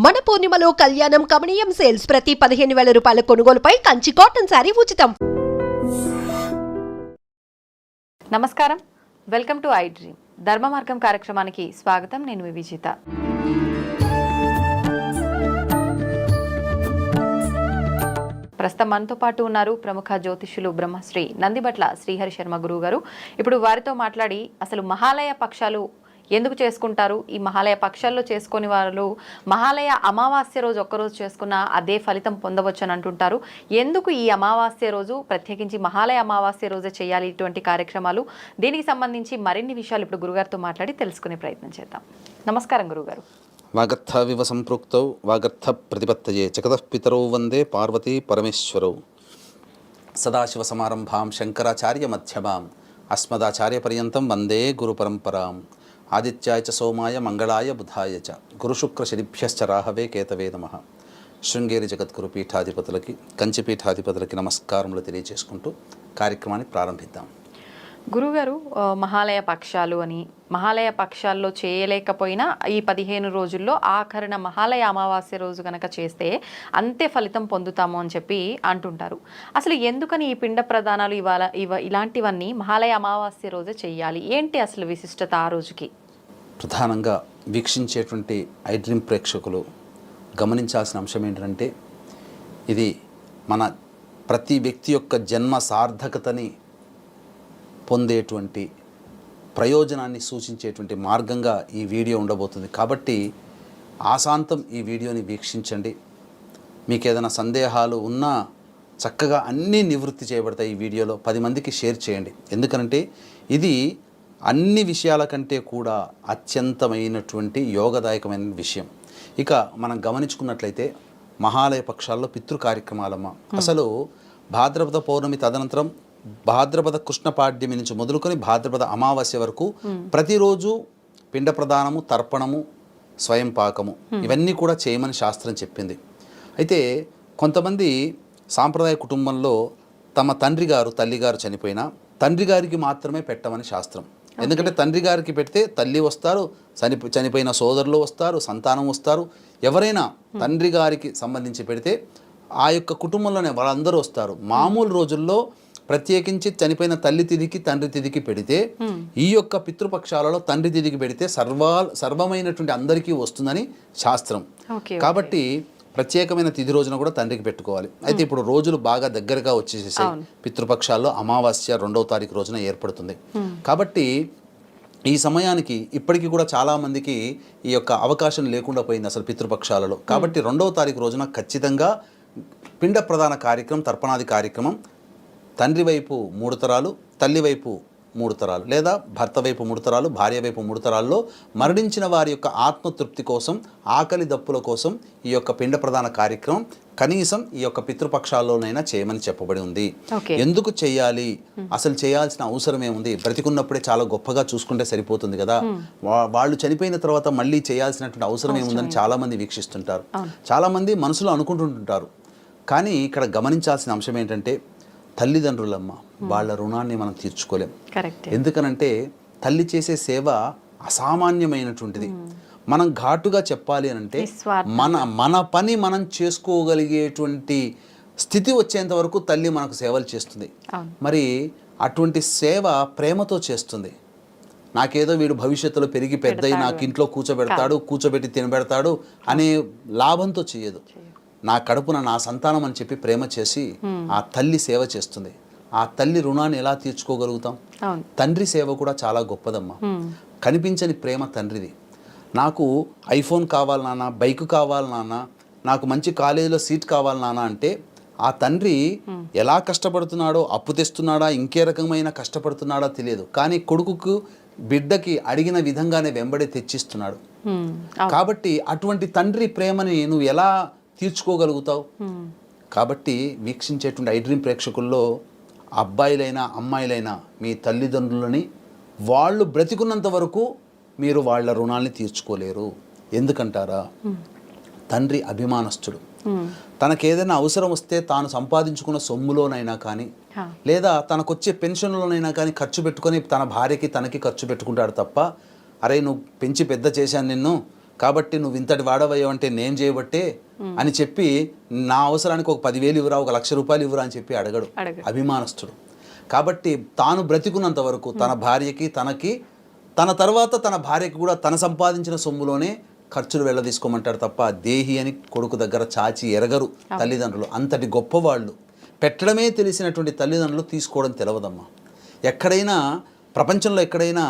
మన పూర్ణిమలో కళ్యాణం కమనీయం సేల్స్ ప్రతి 15,000 రూపాయల కొనుగోలుపై కంచి కాటన్ శారీ ఉచితం. నమస్కారం, వెల్కమ్ టు ఐ డ్రీమ్ ధర్మ మార్గం కార్యక్రమానికి స్వాగతం. నేను మీ విజిత. ప్రస్తుతం మనతో పాటు ఉన్నారు ప్రముఖ జ్యోతిష్యులు బ్రహ్మశ్రీ నందిబట్ల శ్రీహరి శర్మ గురువు గారు. ఇప్పుడు వారితో మాట్లాడి అసలు మహాలయ పక్షాలు ఎందుకు చేసుకుంటారు, ఈ మహాలయ పక్షాల్లో చేసుకుని వాళ్ళు మహాలయ అమావాస్య రోజు ఒక్కరోజు చేసుకున్న అదే ఫలితం పొందవచ్చు అని అంటుంటారు. ఎందుకు ఈ అమావాస్య రోజు ప్రత్యేకించి మహాలయ అమావాస్య రోజే చేయాలి ఇటువంటి కార్యక్రమాలు, దీనికి సంబంధించి మరిన్ని విషయాలు ఇప్పుడు గురుగారితో మాట్లాడి తెలుసుకునే ప్రయత్నం చేద్దాం. నమస్కారం గురుగారు. వాగర్థవివ సంపృక్తౌ వాగర్థ ప్రతిపత్తయే జగతః పితరౌ వందే పార్వతీ పరమేశ్వరౌ. సదాశివ సమారంభాం శంకరాచార్య మధ్యమాం అస్మదాచార్య పర్యంతం వందే గురు పరంపరాం. ఆదిత్యాయ చ సోమాయ మంగళాయ బుధాయ చ గురుశుక్ర శనిభ్యశ్చ రాహవే కేతవే నమః. శృంగేరి జగద్గురు పీఠాధిపతులకి, కంచి పీఠాధిపతులకి నమస్కారములు తెలియజేసుకుంటూ కార్యక్రమాన్ని ప్రారంభిద్దాం. గురుగారు, మహాలయ పక్షాలు అని, మహాలయ పక్షాల్లో చేయలేకపోయినా ఈ 15 రోజుల్లో ఆఖరణ మహాలయ అమావాస్య రోజు కనుక చేస్తే అంతే ఫలితం పొందుతాము అని చెప్పి అంటుంటారు. అసలు ఎందుకని ఈ పిండ ప్రదానాలు ఇలాంటివన్నీ మహాలయ అమావాస్య రోజే చెయ్యాలి? ఏంటి అసలు విశిష్టత ఆ రోజుకి? ప్రధానంగా వీక్షించేటువంటి ఐ డ్రీమ్ ప్రేక్షకులు గమనించాల్సిన అంశం ఏంటంటే, ఇది మన ప్రతి వ్యక్తి యొక్క జన్మ సార్థకతని పొందేటువంటి ప్రయోజనాన్ని సూచించేటువంటి మార్గంగా ఈ వీడియో ఉండబోతుంది. కాబట్టి ఆశాంతం ఈ వీడియోని వీక్షించండి. మీకు ఏదైనా సందేహాలు ఉన్నా చక్కగా అన్నీ నివృత్తి చేయబడతాయి ఈ వీడియోలో. 10 మందికి షేర్ చేయండి. ఎందుకనంటే ఇది అన్ని విషయాల కంటే కూడా అత్యంతమైనటువంటి యోగదాయకమైన విషయం. ఇక మనం గమనించుకున్నట్లయితే మహాలయ పక్షాల్లో పితృ కార్యక్రమాలమ్మ. అసలు భాద్రపద పౌర్ణమి తదనంతరం భాద్రపద కృష్ణ పాడ్యమి నుంచి మొదలుకొని భాద్రపద అమావాస్య వరకు ప్రతిరోజు పిండ ప్రదానము, తర్పణము, స్వయం పాకము ఇవన్నీ కూడా చేయమని శాస్త్రం చెప్పింది. అయితే కొంతమంది సాంప్రదాయ కుటుంబంలో తమ తండ్రి గారు, తల్లిగారు చనిపోయినా తండ్రి గారికి మాత్రమే పెట్టమని శాస్త్రం. ఎందుకంటే తండ్రి గారికి పెడితే తల్లి వస్తారు, చనిపోయిన సోదరులు వస్తారు, సంతానం వస్తారు. ఎవరైనా తండ్రి గారికి సంబంధించి పెడితే ఆ యొక్క కుటుంబంలోనే వాళ్ళందరూ వస్తారు. మామూలు రోజుల్లో ప్రత్యేకించి చనిపోయిన తల్లి తిథికి, తండ్రి తిథికి పెడితే ఈ యొక్క పితృపక్షాలలో తండ్రి తిథికి పెడితే సర్వమైనటువంటి అందరికీ వస్తుందని శాస్త్రం. కాబట్టి ప్రత్యేకమైన తిథి రోజున కూడా తండ్రికి పెట్టుకోవాలి. అయితే ఇప్పుడు రోజులు బాగా దగ్గరగా వచ్చేసేసాయి. పితృపక్షాల్లో అమావాస్య 2వ తారీఖు రోజున ఏర్పడుతుంది. కాబట్టి ఈ సమయానికి ఇప్పటికీ కూడా చాలామందికి ఈ యొక్క అవకాశం లేకుండా పోయింది అసలు పితృపక్షాలలో. కాబట్టి 2వ తారీఖు రోజున ఖచ్చితంగా పిండ ప్రధాన కార్యక్రమం, తర్పణాది కార్యక్రమం తండ్రి వైపు 3 తరాలు, తల్లి వైపు 3 తరాలు, లేదా భర్త వైపు 3 తరాలు, భార్య వైపు 3 తరాల్లో మరణించిన వారి యొక్క ఆత్మతృప్తి కోసం, ఆకలి దప్పుల కోసం ఈ యొక్క పిండ ప్రధాన కార్యక్రమం కనీసం ఈ యొక్క పితృపక్షాల్లోనైనా చేయమని చెప్పబడి ఉంది. ఎందుకు చేయాలి, అసలు చేయాల్సిన అవసరం ఏముంది? బ్రతికున్నప్పుడే చాలా గొప్పగా చూసుకుంటే సరిపోతుంది కదా, వాళ్ళు చనిపోయిన తర్వాత మళ్ళీ చేయాల్సినటువంటి అవసరం ఏముందని చాలామంది వీక్షిస్తుంటారు. చాలామంది మనసులో అనుకుంటుంటారు. కానీ ఇక్కడ గమనించాల్సిన అంశం ఏంటంటే, తల్లిదండ్రులమ్మ, వాళ్ళ రుణాన్ని మనం తీర్చుకోలేం. ఎందుకనంటే తల్లి చేసే సేవ అసామాన్యమైనటువంటిది. మనం ఘాటుగా చెప్పాలి అంటే మన పని మనం చేసుకోగలిగేటువంటి స్థితి వచ్చేంత వరకు తల్లి మనకు సేవలు చేస్తుంది. మరి అటువంటి సేవ ప్రేమతో చేస్తుంది. నాకేదో వీడు భవిష్యత్తులో పెరిగి పెద్దయి నాకు ఇంట్లో కూర్చోబెట్టి తినబెడతాడు అనే లాభంతో చేయదు. నా కడుపున నా సంతానం అని చెప్పి ప్రేమ చేసి ఆ తల్లి సేవ చేస్తుంది. ఆ తల్లి రుణాన్ని ఎలా తీర్చుకోగలుగుతాం? తండ్రి సేవ కూడా చాలా గొప్పదమ్మా. కనిపించని ప్రేమ తండ్రిది. నాకు ఐఫోన్ కావాలి నాన్న, బైక్ కావాలి నాన్న, నాకు మంచి కాలేజీలో సీట్ కావాలి నాన్న అంటే ఆ తండ్రి ఎలా కష్టపడుతున్నాడో, అప్పు తెస్తున్నాడా, ఇంకే రకమైన కష్టపడుతున్నాడా తెలియదు. కానీ కొడుకుకు, బిడ్డకి అడిగిన విధంగానే వెంబడి తెచ్చిస్తున్నాడు. కాబట్టి అటువంటి తండ్రి ప్రేమని నువ్వు ఎలా తీర్చుకోగలుగుతావు? కాబట్టి వీక్షించేటువంటి ఐ డ్రీమ్ ప్రేక్షకుల్లో అబ్బాయిలైనా అమ్మాయిలైనా మీ తల్లిదండ్రులని వాళ్ళు బ్రతికున్నంత వరకు మీరు వాళ్ళ రుణాల్ని తీర్చుకోలేరు. ఎందుకంటారా? తండ్రి అభిమానస్తుడు. తనకేదైనా అవసరం వస్తే తాను సంపాదించుకున్న సొమ్ములోనైనా కానీ, లేదా తనకొచ్చే పెన్షన్లోనైనా కానీ ఖర్చు పెట్టుకొని తన భార్యకి, తనకి ఖర్చు పెట్టుకుంటాడు తప్ప, అరే నువ్వు పెంచి పెద్ద చేశాను నిన్ను, కాబట్టి నువ్వు ఇంతటి వాడవయ్యావు అంటే నేను చేయబట్టే అని చెప్పి నా అవసరానికి ఒక 10,000 ఇవ్వరా, 1,00,000 రూపాయలు ఇవ్వరా అని చెప్పి అడగడు అభిమానస్తుడు. కాబట్టి తాను బ్రతికున్నంత వరకు తన భార్యకి, తనకి, తన తర్వాత తన భార్యకి కూడా తన సంపాదించిన సొమ్ములోనే ఖర్చులు వెళ్ళదీసుకోమంటాడు తప్ప దేహి అని కొడుకు దగ్గర చాచి ఎరగరు తల్లిదండ్రులు. అంతటి గొప్పవాళ్ళు. పెట్టడమే తెలిసినటువంటి తల్లిదండ్రులు తీసుకోవడం తెలవదమ్మా. ఎక్కడైనా ప్రపంచంలో ఎక్కడైనా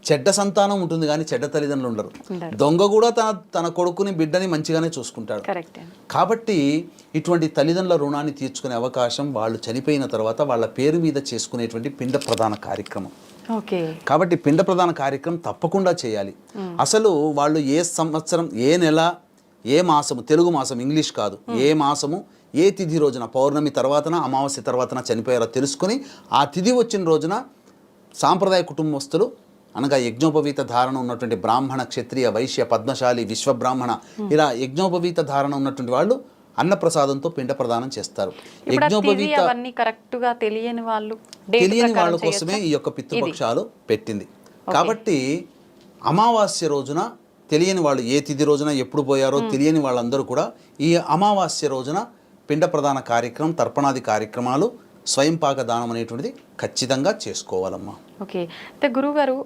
చెడ్డ సంతానం ఉంటుంది కానీ చెడ్డ తల్లిదండ్రులు ఉండరు. దొంగ కూడా తన కొడుకుని బిడ్డని మంచిగానే చూసుకుంటాడు. కాబట్టి ఇటువంటి తల్లిదండ్రుల రుణాన్ని తీర్చుకునే అవకాశం వాళ్ళు చనిపోయిన తర్వాత వాళ్ళ పేరు మీద చేసుకునేటువంటి పిండ ప్రధాన కార్యక్రమం. కాబట్టి పిండ ప్రధాన కార్యక్రమం తప్పకుండా చేయాలి. అసలు వాళ్ళు ఏ సంవత్సరం, ఏ నెల, ఏ మాసము, తెలుగు మాసం ఇంగ్లీష్ కాదు, ఏ మాసము ఏ తిథి రోజున, పౌర్ణమి తర్వాతన అమావాస్య తర్వాతన చనిపోయారో తెలుసుకుని ఆ తిథి వచ్చిన రోజున సాంప్రదాయ కుటుంబస్తులు అనగా యజ్ఞోపవీత ధారణ ఉన్నటువంటి బ్రాహ్మణ, క్షత్రియ, వైశ్య, పద్మశాలి, విశ్వబ్రాహ్మణ ఇలా యజ్ఞోపవీత ధారణ ఉన్నటువంటి వాళ్ళు అన్నప్రసాదంతో పిండ ప్రదానం చేస్తారు. యజ్ఞోపవీత తెలియని వాళ్ళ కోసమే ఈ యొక్క పితృపక్షాలు పెట్టింది. కాబట్టి అమావాస్య రోజున తెలియని వాళ్ళు, ఏ తిథి రోజున ఎప్పుడు పోయారో తెలియని వాళ్ళందరూ కూడా ఈ అమావాస్య రోజున పిండ ప్రదాన కార్యక్రమం, తర్పణాది కార్యక్రమాలు, స్వయం పాక దానం అనేటువంటిది ఖచ్చితంగా చేసుకోవాలమ్మా. ఓకే. అయితే గురువుగారు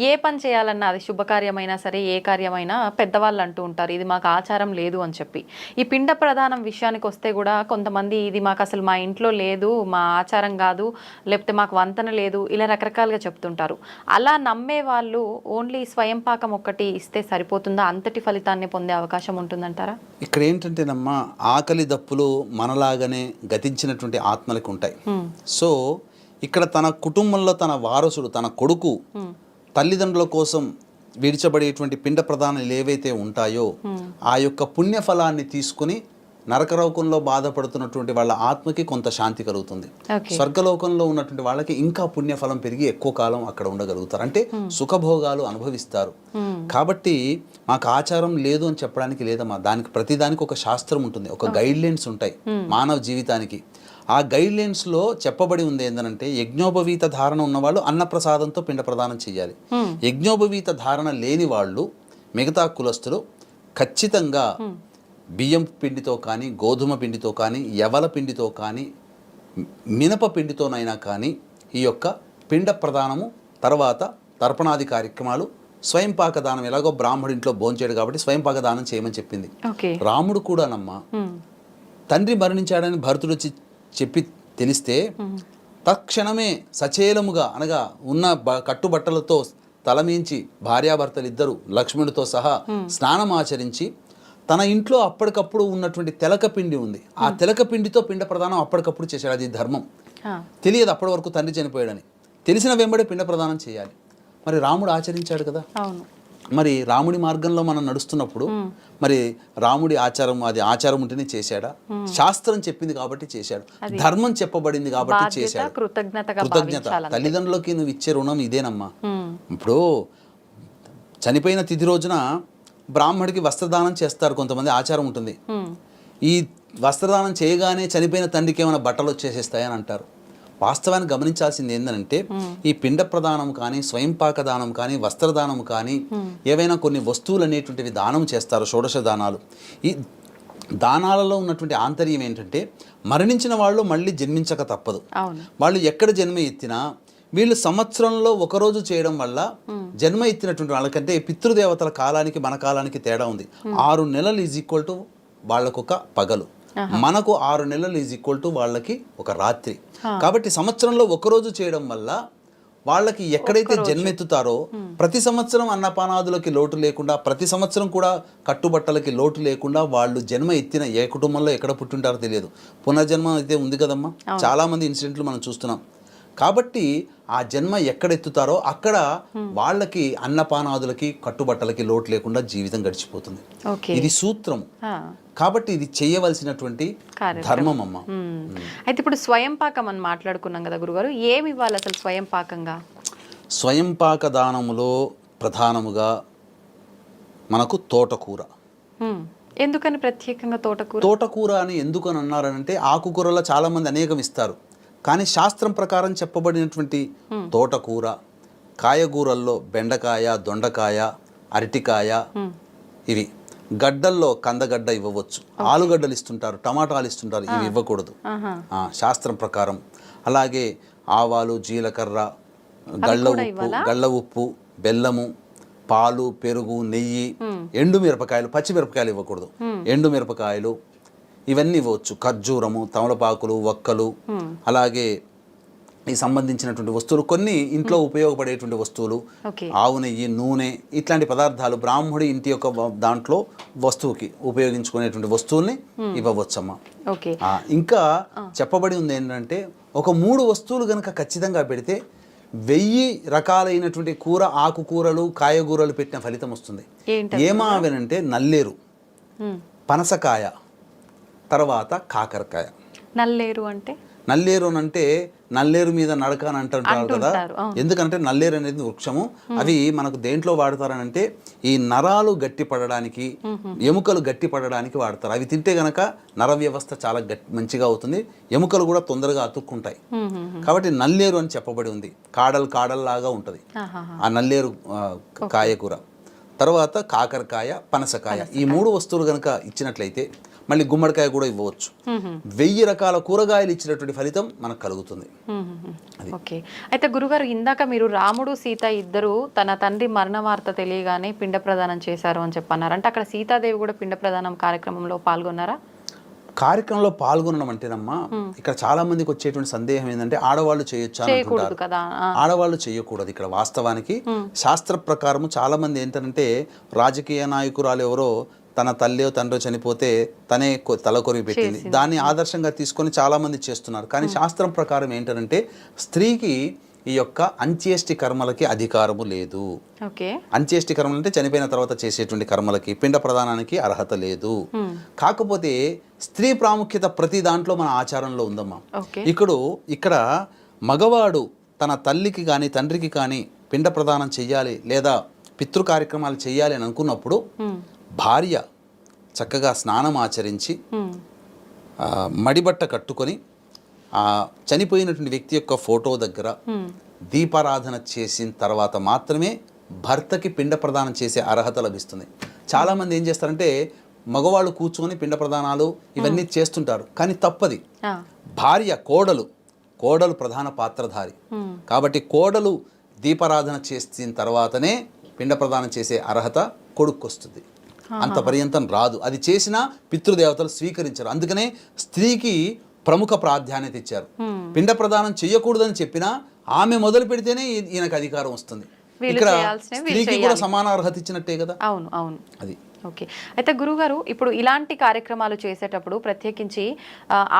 ఏ పని చేయాలన్నా అది శుభకార్యమైనా సరే, ఏ కార్యమైనా పెద్దవాళ్ళు అంటూ ఉంటారు ఇది మాకు ఆచారం లేదు అని చెప్పి. ఈ పిండ ప్రదానం విషయానికి వస్తే కూడా కొంతమంది ఇది మాకు అసలు మా ఇంట్లో లేదు, మా ఆచారం కాదు, లేకపోతే మాకు వంతన లేదు, ఇలా రకరకాలుగా చెప్తుంటారు. అలా నమ్మే వాళ్ళు ఓన్లీ స్వయం పాకం ఒక్కటి ఇస్తే సరిపోతుందా? అంతటి ఫలితాన్ని పొందే అవకాశం ఉంటుందంటారా? ఇక్కడ ఏంటంటేనమ్మా, ఆకలి దప్పులు మనలాగానే గతించినటువంటి ఆత్మలకు ఉంటాయి. సో ఇక్కడ తన కుటుంబంలో తన వారసుడు, తన కొడుకు తల్లిదండ్రుల కోసం విడిచబడేటువంటి పిండ ప్రదానాలు ఏవైతే ఉంటాయో ఆ యొక్క పుణ్యఫలాన్ని తీసుకుని నరకలోకంలో బాధపడుతున్నటువంటి వాళ్ళ ఆత్మకి కొంత శాంతి కలుగుతుంది. స్వర్గలోకంలో ఉన్నటువంటి వాళ్ళకి ఇంకా పుణ్యఫలం పెరిగి ఎక్కువ కాలం అక్కడ ఉండగలుగుతారు. అంటే సుఖభోగాలు అనుభవిస్తారు. కాబట్టి మాకు ఆచారం లేదు అని చెప్పడానికి లేదమ్మా. దానికి ప్రతిదానికి ఒక శాస్త్రం ఉంటుంది, ఒక గైడ్ లైన్స్ ఉంటాయి మానవ జీవితానికి. ఆ గైడ్ లైన్స్లో చెప్పబడి ఉంది ఏంటంటే యజ్ఞోపవీత ధారణ ఉన్నవాళ్ళు అన్నప్రసాదంతో పిండ ప్రదానం చేయాలి. యజ్ఞోపవీత ధారణ లేని వాళ్ళు, మిగతా కులస్తులు ఖచ్చితంగా బియ్యం పిండితో కానీ, గోధుమ పిండితో కానీ, యవల పిండితో కానీ, మినప పిండితోనైనా కానీ ఈ యొక్క పిండ ప్రదానము తర్వాత తర్పణాది కార్యక్రమాలు, స్వయం పాక దానం ఎలాగో బ్రాహ్మడింట్లో భోంచేయడు కాబట్టి స్వయం పాక దానం చేయమని చెప్పింది. రాముడు కూడానమ్మా తండ్రి మరణించాడని భరతుడు చెప్పి తెలిస్తే తక్షణమే సచేలముగా అనగా ఉన్న కట్టుబట్టలతో తలమించి భార్యాభర్తలు ఇద్దరు లక్ష్మణుడితో సహా స్నానం ఆచరించి తన ఇంట్లో అప్పటికప్పుడు ఉన్నటువంటి తెలకపిండి ఉంది, ఆ తెలకపిండితో పిండ ప్రదానం అప్పటికప్పుడు చేశాడు. అది ధర్మం. తెలియదు అప్పటి వరకు తండ్రి చనిపోయాడని. తెలిసిన వెంబడే పిండ ప్రదానం చేయాలి. మరి రాముడు ఆచరించాడు కదా. మరి రాముడి మార్గంలో మనం నడుస్తున్నప్పుడు మరి రాముడి ఆచారం, అది ఆచారం ఉంటేనే చేశాడా? శాస్త్రం చెప్పింది కాబట్టి చేశాడు, ధర్మం చెప్పబడింది కాబట్టి చేశాడు. కృతజ్ఞత. తల్లిదండ్రులకి నువ్వు ఇచ్చే రుణం ఇదేనమ్మా. ఇప్పుడు చనిపోయిన తిథి రోజున బ్రాహ్మడికి వస్త్రదానం చేస్తారు, కొంతమంది ఆచారం ఉంటుంది. ఈ వస్త్రదానం చేయగానే చనిపోయిన తండ్రికి ఏమైనా బట్టలు వచ్చేసేస్తాయని అంటారు. వాస్తవాన్ని గమనించాల్సింది ఏంటంటే ఈ పిండ ప్రదానం కానీ, స్వయం పాక దానం కానీ, వస్త్రదానం కానీ, ఏవైనా కొన్ని వస్తువులు అనేటువంటివి దానం చేస్తారు, షోడశ దానాలు. ఈ దానాలలో ఉన్నటువంటి ఆంతర్యం ఏంటంటే మరణించిన వాళ్ళు మళ్ళీ జన్మించక తప్పదు. వాళ్ళు ఎక్కడ జన్మ ఎత్తినా వీళ్ళు సంవత్సరంలో ఒకరోజు చేయడం వల్ల జన్మ ఎత్తినటువంటి వాళ్ళకంటే పితృదేవతల కాలానికి మన కాలానికి తేడా ఉంది. 6 నెలలు ఈజ్ ఈక్వల్ టు వాళ్ళకొక పగలు, మనకు 6 నెలలు ఈజ్ ఈక్వల్ టు వాళ్ళకి ఒక రాత్రి. కాబట్టి సంవత్సరంలో ఒకరోజు చేయడం వల్ల వాళ్ళకి ఎక్కడైతే జన్మెత్తుతారో ప్రతి సంవత్సరం అన్నపానాదులకి లోటు లేకుండా, ప్రతి సంవత్సరం కూడా కట్టుబట్టలకి లోటు లేకుండా వాళ్ళు జన్మ ఎత్తిన ఏ కుటుంబంలో ఎక్కడ పుట్టింటారో తెలియదు. పునర్జన్మ అయితే ఉంది కదమ్మా, చాలా మంది ఇన్సిడెంట్లు మనం చూస్తున్నాం. కాబట్టి ఆ జన్మ ఎక్కడెత్తుతారో అక్కడ వాళ్ళకి అన్నపానాదులకి కట్టుబట్టలకి లోటు లేకుండా జీవితం గడిచిపోతుంది. ఇది సూత్రం. కాబట్టి ఇది చేయవలసినటువంటి ధర్మం అమ్మ. అయితే ఇప్పుడు స్వయం పాకం అని మాట్లాడుకున్నాం కదా గురుగారు, ఏమి ఇవ్వాలి అసలు స్వయం పాకంగా? స్వయం పాక దానములో ప్రధానముగా మనకు తోటకూర. ఎందుకని ప్రత్యేకంగా తోటకూర? తోటకూర అని ఎందుకని అన్నారంటే ఆకుకూరలో చాలా మంది అనేకం ఇస్తారు, కానీ శాస్త్రం ప్రకారం చెప్పబడినటువంటి తోటకూర, కాయగూరల్లో బెండకాయ, దొండకాయ, అరటికాయ, ఇవి గడ్డల్లో కందగడ్డ ఇవ్వవచ్చు, ఆలుగడ్డలు ఇస్తుంటారు, టమాటాలు ఇస్తుంటారు, ఇవి ఇవ్వకూడదు శాస్త్రం ప్రకారం. అలాగే ఆవాలు, జీలకర్ర, గళ్ళ ఉప్పు, బెల్లము, పాలు, పెరుగు, నెయ్యి, ఎండు మిరపకాయలు, పచ్చి మిరపకాయలు ఇవ్వకూడదు, ఎండు మిరపకాయలు ఇవన్నీ ఇవ్వచ్చు, ఖర్జూరము, తమలపాకులు, వక్కలు, అలాగే ఈ సంబంధించినటువంటి వస్తువులు, కొన్ని ఇంట్లో ఉపయోగపడేటువంటి వస్తువులు, ఆవు నెయ్యి, నూనె, ఇట్లాంటి పదార్థాలు బ్రాహ్మడి ఇంటి యొక్క దాంట్లో వస్తువుకి ఉపయోగించుకునేటువంటి వస్తువుల్ని ఇవ్వవచ్చమ్మా. ఇంకా చెప్పబడి ఉంది ఏంటంటే ఒక 3 వస్తువులు కనుక ఖచ్చితంగా పెడితే 1000 రకాలైనటువంటి కూర, ఆకుకూరలు, కాయగూరలు పెట్టిన ఫలితం వస్తుంది. ఏమా అవనంటే నల్లేరు, పనసకాయ, తర్వాత కాకరకాయ. నల్లేరు అంటే నల్లేరు మీద నడక అని అంటుంటారు కదా. ఎందుకంటే నల్లేరు అనేది వృక్షము. అవి మనకు దేంట్లో వాడతారనంటే ఈ నరాలు గట్టిపడడానికి, ఎముకలు గట్టిపడడానికి వాడతారు. అవి తింటే గనక నర వ్యవస్థ చాలా మంచిగా అవుతుంది, ఎముకలు కూడా తొందరగా అతుక్కుంటాయి. కాబట్టి నల్లేరు అని చెప్పబడి ఉంది. కాడల్లాగా ఉంటుంది ఆ నల్లేరు కాయకూర. తర్వాత కాకరకాయ, పనసకాయ, ఈ 3 వస్తువులు కనుక ఇచ్చినట్లయితే, మళ్ళీ గుమ్మడికాయ కూడా ఇవ్వవచ్చు, 1000 రకాల కూరగాయలు ఇచ్చినటువంటి ఫలితం మనకు కలుగుతుంది. ఓకే. అయితే గురుగారు, ఇందాక మీరు రాముడు, సీత ఇద్దరు తన తండ్రి మరణ వార్త తెలియగానే పిండ ప్రదానం చేశారు అని చెప్పన్నారు. అంటే అక్కడ సీతాదేవి కూడా పిండ ప్రదానం కార్యక్రమంలో పాల్గొన్నారా? కార్యక్రమంలో పాల్గొనడం అంటేనమ్మా, ఇక్కడ చాలా మందికి వచ్చేటువంటి సందేహం ఏంటంటే ఆడవాళ్ళు చేయొచ్చా అంటున్నారు. ఆడవాళ్ళు చేయకూడదు. ఇక్కడ వాస్తవానికి శాస్త్ర ప్రకారము చాలా మంది ఏంటంటే రాజకీయ నాయకురాలు ఎవరో తన తల్లి తండ్రి చనిపోతే తనే తలకొరివి పెట్టింది, దాన్ని ఆదర్శంగా తీసుకొని చాలా మంది చేస్తున్నారు. కానీ శాస్త్రం ప్రకారం ఏంటంటే స్త్రీకి ఈ యొక్క అంత్యేష్టి కర్మలకి అధికారము లేదు. అంత్యేష్టి కర్మలు అంటే చనిపోయిన తర్వాత చేసేటువంటి కర్మలకి, పిండ ప్రదానానికి అర్హత లేదు. కాకపోతే స్త్రీ ప్రాముఖ్యత ప్రతి దాంట్లో మన ఆచారంలో ఉందమ్మా. ఇక్కడ మగవాడు తన తల్లికి కానీ తండ్రికి కానీ పిండ ప్రదానం చెయ్యాలి లేదా పితృ కార్యక్రమాలు చెయ్యాలి అని అనుకున్నప్పుడు భార్య చక్కగా స్నానం ఆచరించి మడిబట్ట కట్టుకొని ఆ చనిపోయినటువంటి వ్యక్తి యొక్క ఫోటో దగ్గర దీపారాధన చేసిన తర్వాత మాత్రమే భర్తకి పిండ ప్రదానం చేసే అర్హత లభిస్తుంది. చాలామంది ఏం చేస్తారంటే మగవాళ్ళు కూర్చొని పిండ ప్రదానాలు ఇవన్నీ చేస్తుంటారు, కానీ తప్పది. భార్య, కోడలు ప్రధాన పాత్రధారి కాబట్టి కోడలు దీపారాధన చేసిన తర్వాతనే పిండ ప్రదానం చేసే అర్హత కొడుక్కొస్తుంది. అంత పర్యంతం రాదు. అది చేసినా పితృదేవతలు స్వీకరించరు. అందుకనే స్త్రీకి ప్రముఖ ప్రాధాన్యత ఇచ్చారు. పిండ ప్రదానం చేయకూడదని చెప్పినా ఆమె మొదలు పెడితేనే ఈయనకు అధికారం వస్తుంది. ఇక్కడ స్త్రీకి కూడా సమాన అర్హత ఇచ్చినట్టే కదా. అవును అది. ఓకే. అయితే గురుగారు, ఇప్పుడు ఇలాంటి కార్యక్రమాలు చేసేటప్పుడు ప్రత్యేకించి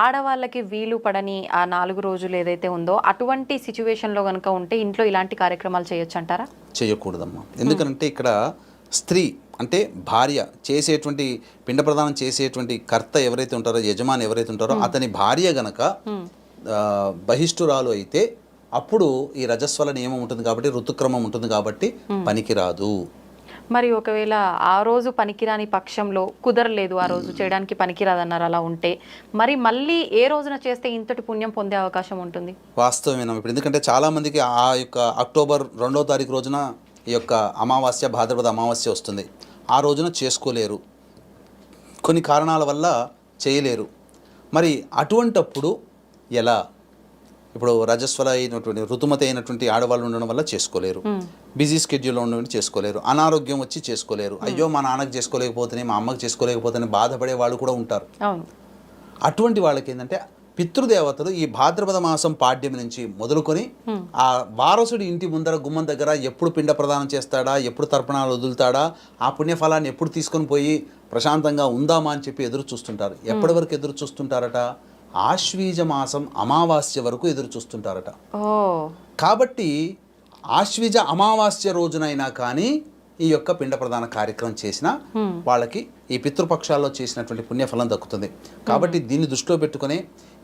ఆడవాళ్ళకి వీలు పడని ఆ 4 రోజులు ఏదైతే ఉందో అటువంటి సిచ్యువేషన్లో కనుక ఉంటే ఇంట్లో ఇలాంటి కార్యక్రమాలు చేయొచ్చు అంటారా? చేయకూడదమ్మా. ఎందుకంటే ఇక్కడ స్త్రీ అంటే భార్య చేసేటువంటి పిండ ప్రదానం చేసేటువంటి కర్త ఎవరైతే ఉంటారో, యజమాని ఎవరైతే ఉంటారో అతని భార్య గనక బహిష్ఠురాలు అయితే అప్పుడు ఈ రజస్వల నియమం ఉంటుంది కాబట్టి, ఋతుక్రమం ఉంటుంది కాబట్టి పనికిరాదు. మరి ఒకవేళ ఆ రోజు పనికిరాని పక్షంలో, కుదరలేదు ఆ రోజు చేయడానికి పనికిరాదన్నారు, అలా ఉంటే మరి మళ్ళీ ఏ రోజున చేస్తే ఇంతటి పుణ్యం పొందే అవకాశం ఉంటుంది? వాస్తవమేనా. ఇప్పుడు ఎందుకంటే చాలా మందికి ఆ యొక్క అక్టోబర్ 2వ తారీఖు రోజున ఈ యొక్క అమావాస్య, భాద్రపద అమావాస్య వస్తుంది. ఆ రోజున చేసుకోలేరు, కొన్ని కారణాల వల్ల చేయలేరు. మరి అటువంటప్పుడు ఎలా? ఇప్పుడు రజస్వల అయినటువంటి ఋతుమతి అయినటువంటి ఆడవాళ్ళు ఉండడం వల్ల చేసుకోలేరు, బిజీ స్కెడ్యూల్లో ఉండడం చేసుకోలేరు, అనారోగ్యం వచ్చి చేసుకోలేరు, అయ్యో మా నాన్నకు చేసుకోలేకపోతేనే, మా అమ్మకి చేసుకోలేకపోతేనే బాధపడే వాళ్ళు కూడా ఉంటారు. అటువంటి వాళ్ళకి ఏంటంటే పితృదేవతలు ఈ భాద్రపద మాసం పాడ్యం నుంచి మొదలుకొని ఆ వారసుడి ఇంటి ముందర గుమ్మం దగ్గర ఎప్పుడు పిండ ప్రదానం చేస్తాడా, ఎప్పుడు తర్పణాలు వదులుతాడా, ఆ పుణ్యఫలాన్ని ఎప్పుడు తీసుకొని పోయి ప్రశాంతంగా ఉందామా అని చెప్పి ఎదురు చూస్తుంటారు. ఎప్పటి వరకు ఎదురు చూస్తుంటారట? ఆశ్వీజ మాసం అమావాస్య వరకు ఎదురు చూస్తుంటారట. కాబట్టి ఆశ్వీజ అమావాస్య రోజునైనా కానీ ఈ యొక్క పిండ ప్రదాన కార్యక్రమం చేసినా వాళ్ళకి ఈ పితృపక్షాల్లో చేసినటువంటి పుణ్యఫలం దక్కుతుంది. కాబట్టి దీన్ని దృష్టిలో పెట్టుకుని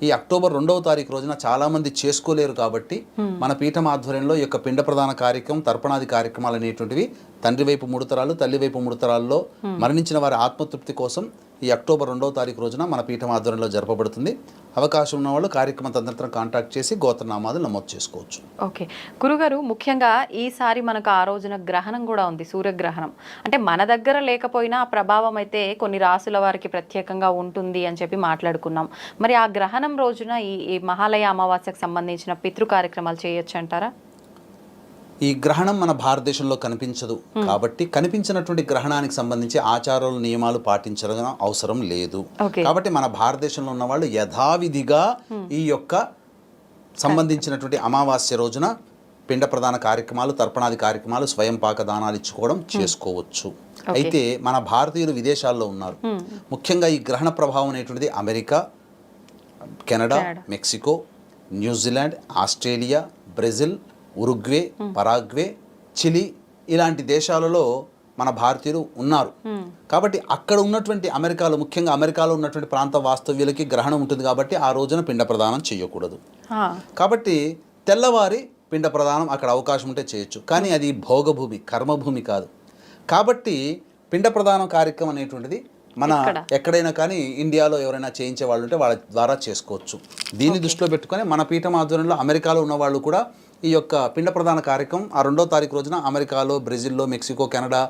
ఈ అక్టోబర్ 2వ తారీఖు రోజున చాలామంది చేసుకోలేరు కాబట్టి మన పీఠం ఆధ్వర్యంలో ఈ యొక్క పిండ ప్రదాన కార్యక్రమం, తర్పణాది కార్యక్రమాలు అనేటువంటివి తండ్రి వైపు 3 తరాలు, తల్లి వైపు 3 తరాల్లో మరణించిన వారి ఆత్మతృప్తి కోసం ఈ అక్టోబర్ 2వ తారీఖు రోజున మన పీఠం ఆధ్వర్యంలో జరపబడుతుంది. అవకాశం ఉన్న వాళ్ళు కార్యక్రమం తదనంతరం కాంటాక్ట్ చేసి గోత్రనామాలు నమోదు చేసుకోవచ్చు. ఓకే గురుగారు, ముఖ్యంగా ఈసారి మనకు ఆ రోజున గ్రహణం కూడా ఉంది, సూర్యగ్రహణం. అంటే మన దగ్గర లేకపోయినా ఆ ప్రభావం అయితే కొన్ని రాసుల వారికి ప్రత్యేకంగా ఉంటుంది అని చెప్పి మాట్లాడుకున్నాం. మరి ఆ గ్రహణం రోజున ఈ మహాలయ అమావాస్యకు సంబంధించిన పితృ కార్యక్రమాలు చేయొచ్చు అంటారా? ఈ గ్రహణం మన భారతదేశంలో కనిపించదు కాబట్టి కనిపించినటువంటి గ్రహణానికి సంబంధించి ఆచారాలు, నియమాలు పాటించడం అవసరం లేదు. కాబట్టి మన భారతదేశంలో ఉన్న వాళ్ళు యథావిధిగా ఈ యొక్క సంబంధించినటువంటి అమావాస్య రోజున పిండ ప్రదాన కార్యక్రమాలు, తర్పణాది కార్యక్రమాలు, స్వయం పాక దానాలు ఇచ్చుకోవడం చేసుకోవచ్చు. అయితే మన భారతీయులు విదేశాల్లో ఉన్నారు. ముఖ్యంగా ఈ గ్రహణ ప్రభావం అనేటువంటిది America, Canada, Mexico, New Zealand, Australia, Brazil, Uruguay, Paraguay, Chile ఇలాంటి దేశాలలో మన భారతీయులు ఉన్నారు. కాబట్టి అక్కడ ఉన్నటువంటి అమెరికాలో, ముఖ్యంగా అమెరికాలో ఉన్నటువంటి ప్రాంత వాస్తవ్యులకి గ్రహణం ఉంటుంది కాబట్టి ఆ రోజున పిండ ప్రదానం చేయకూడదు. కాబట్టి తెల్లవారి పిండ ప్రదానం అక్కడ అవకాశం ఉంటే చేయొచ్చు, కానీ అది భోగభూమి, కర్మభూమి కాదు. కాబట్టి పిండ ప్రదానం కార్యక్రమం అనేటువంటిది మన ఎక్కడైనా కానీ ఇండియాలో ఎవరైనా చేయించే వాళ్ళు ఉంటే వాళ్ళ ద్వారా చేసుకోవచ్చు. దీన్ని దృష్టిలో పెట్టుకొని మన పీఠం ఆధ్వర్యంలో అమెరికాలో ఉన్న వాళ్ళు కూడా ఈ యొక్క పిండ ప్రదాన కార్యక్రమం ఆ 2వ తారీఖు రోజున అమెరికాలో, బ్రెజిల్లో, మెక్సికో, కెనడా,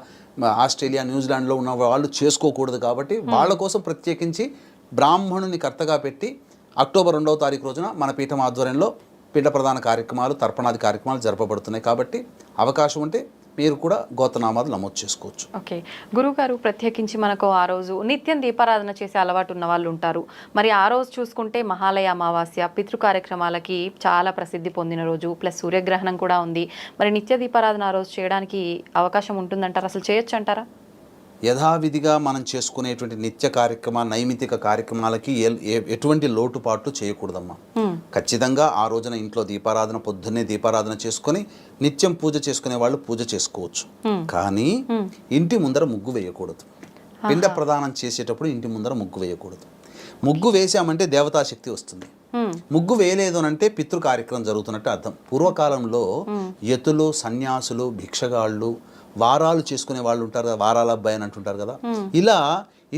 ఆస్ట్రేలియా, న్యూజిలాండ్లో ఉన్న వాళ్ళు చేసుకోకూడదు. కాబట్టి వాళ్ళ కోసం ప్రత్యేకించి బ్రాహ్మణుని కర్తగా పెట్టి అక్టోబర్ 2వ తారీఖు రోజున మన పీఠం ఆధ్వర్యంలో పిండ ప్రదాన కార్యక్రమాలు, తర్పణాది కార్యక్రమాలు జరపబడుతున్నాయి. కాబట్టి అవకాశం ఉంటే మీరు కూడా గోత్రనామాలు నమోదు చేసుకోవచ్చు. ఓకే గురువుగారు, ప్రత్యేకించి మనకు ఆ రోజు నిత్యం దీపారాధన చేసే అలవాటు ఉన్న వాళ్ళు ఉంటారు. మరి ఆ రోజు చూసుకుంటే మహాలయ అమావాస్య పితృ కార్యక్రమాలకి చాలా ప్రసిద్ధి పొందిన రోజు, ప్లస్ సూర్యగ్రహణం కూడా ఉంది. మరి నిత్య దీపారాధన ఆ రోజు చేయడానికి అవకాశం ఉంటుందంటారా? అసలు చేయొచ్చు అంటారా? యథావిధిగా మనం చేసుకునేటువంటి నిత్య కార్యక్రమాలు, నైమితిక కార్యక్రమాలకి ఎటువంటి లోటుపాట్లు చేయకూడదమ్మా. ఖచ్చితంగా ఆ రోజున ఇంట్లో దీపారాధన, పొద్దున్నే దీపారాధన చేసుకొని నిత్యం పూజ చేసుకునే వాళ్ళు పూజ చేసుకోవచ్చు. కానీ ఇంటి ముందర ముగ్గు వేయకూడదు. పిండ ప్రదానం చేసేటప్పుడు ఇంటి ముందర ముగ్గు వేయకూడదు. ముగ్గు వేసామంటే దేవతాశక్తి వస్తుంది. ముగ్గు వేయలేదు అంటే పితృ కార్యక్రమం జరుగుతున్నట్టు అర్థం. పూర్వకాలంలో యతులు, సన్యాసులు, భిక్షగాళ్ళు, వారాలు చేసుకునే వాళ్ళు ఉంటారు కదా, వారాల అబ్బాయి అని అంటుంటారు కదా,